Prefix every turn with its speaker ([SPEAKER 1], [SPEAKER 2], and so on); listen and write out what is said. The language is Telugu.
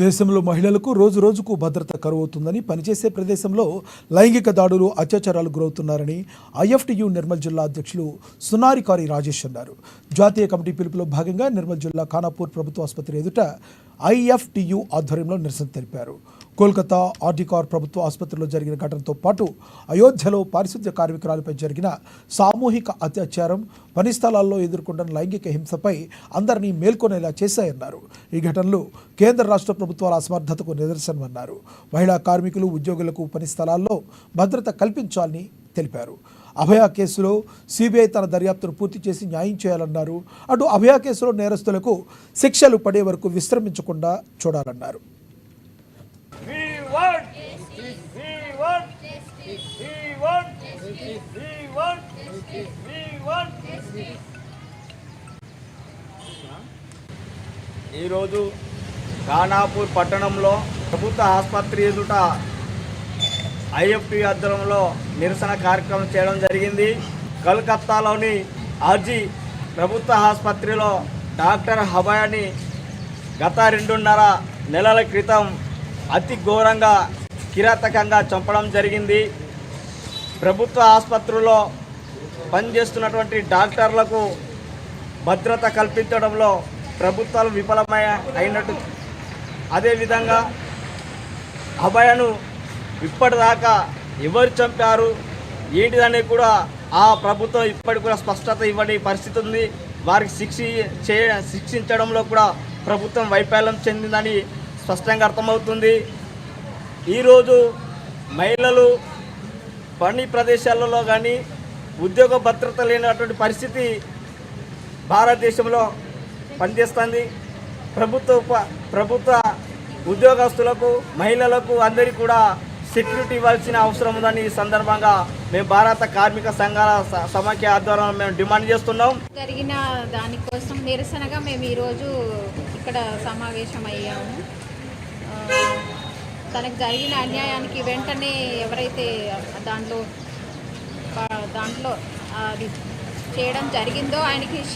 [SPEAKER 1] దేశంలో మహిళలకు రోజు రోజుకు భద్రత కరువవుతుందని, పనిచేసే ప్రదేశంలో లైంగిక దాడులు, అత్యాచారాలు గురవుతున్నారని ఐఎఫ్టియు నిర్మల్ జిల్లా అధ్యక్షులు సునారికారి రాజేష్ అన్నారు. జాతీయ కమిటీ పిలుపులో భాగంగా నిర్మల్ జిల్లా ఖానాపూర్ ప్రభుత్వ ఆసుపత్రి ఎదుట ఐఎఫ్టియు ఆధ్వర్యంలో నిరసన తెలిపారు. కోల్కతా ఆర్డికార్ ప్రభుత్వ ఆసుపత్రిలో జరిగిన ఘటనతో పాటు అయోధ్యలో పారిశుద్ధ్య కార్మికురాలపై జరిగిన సామూహిక అత్యాచారం, పని స్థలాల్లో ఎదుర్కొంటున్న లైంగిక హింసపై అందరినీ మేల్కొనేలా చేశాయన్నారు. ఈ ఘటనలు కేంద్ర రాష్ట్ర ప్రభుత్వాల అసమర్థతకు నిదర్శనమన్నారు. మహిళా కార్మికులు, ఉద్యోగులకు పని స్థలాల్లో భద్రత కల్పించాలని తెలిపారు. అభయ కేసులో సిబిఐ తన దర్యాప్తును పూర్తి చేసి న్యాయం చేయాలన్నారు. అటు అభయ కేసులో నేరస్తులకు శిక్షలు పడే వరకు విశ్రమించకుండా చూడాలన్నారు.
[SPEAKER 2] ఈరోజు ఖానాపూర్ పట్టణంలో ప్రభుత్వ ఆసుపత్రి ఎదుట ఐఎఫ్టి ఆధ్వర్యంలో నిరసన కార్యక్రమం చేయడం జరిగింది. కలకత్తాలోని ఆర్జీ ప్రభుత్వ ఆసుపత్రిలో డాక్టర్ అభయని గత 2.5 నెలల క్రితం అతి ఘోరంగా కిరాతకంగా చంపడం జరిగింది. ప్రభుత్వ ఆసుపత్రిలో పనిచేస్తున్నటువంటి డాక్టర్లకు భద్రత కల్పించడంలో ప్రభుత్వాలు అయినట్టు, అదేవిధంగా అభయను ఇప్పటిదాకా ఎవరు చంపారు ఏంటిదని కూడా ఆ ప్రభుత్వం ఇప్పటికి కూడా స్పష్టత ఇవ్వని పరిస్థితి ఉంది. వారికి శిక్షించడంలో కూడా ప్రభుత్వం వైఫల్యం చెందిందని స్పష్టంగా అర్థమవుతుంది. ఈరోజు మహిళలు పని ప్రదేశాలలో కానీ ఉద్యోగ భద్రత లేనటువంటి పరిస్థితి భారతదేశంలో పనిచేస్తుంది. ప్రభుత్వ ఉద్యోగస్తులకు, మహిళలకు అందరికీ కూడా సెక్యూరిటీ ఇవ్వాల్సిన అవసరం ఉందని ఈ సందర్భంగా మేము భారత కార్మిక సంఘాల సమాఖ్య ఆధ్వర్యంలో మేము డిమాండ్ చేస్తున్నాం.
[SPEAKER 3] జరిగిన దానికోసం నిరసనగా మేము ఈరోజు ఇక్కడ సమావేశమయ్యాము. తనకు జరిగిన అన్యాయానికి వెంటనే ఎవరైతే దాంట్లో అది చేయడం జరిగిందో ఆయనకి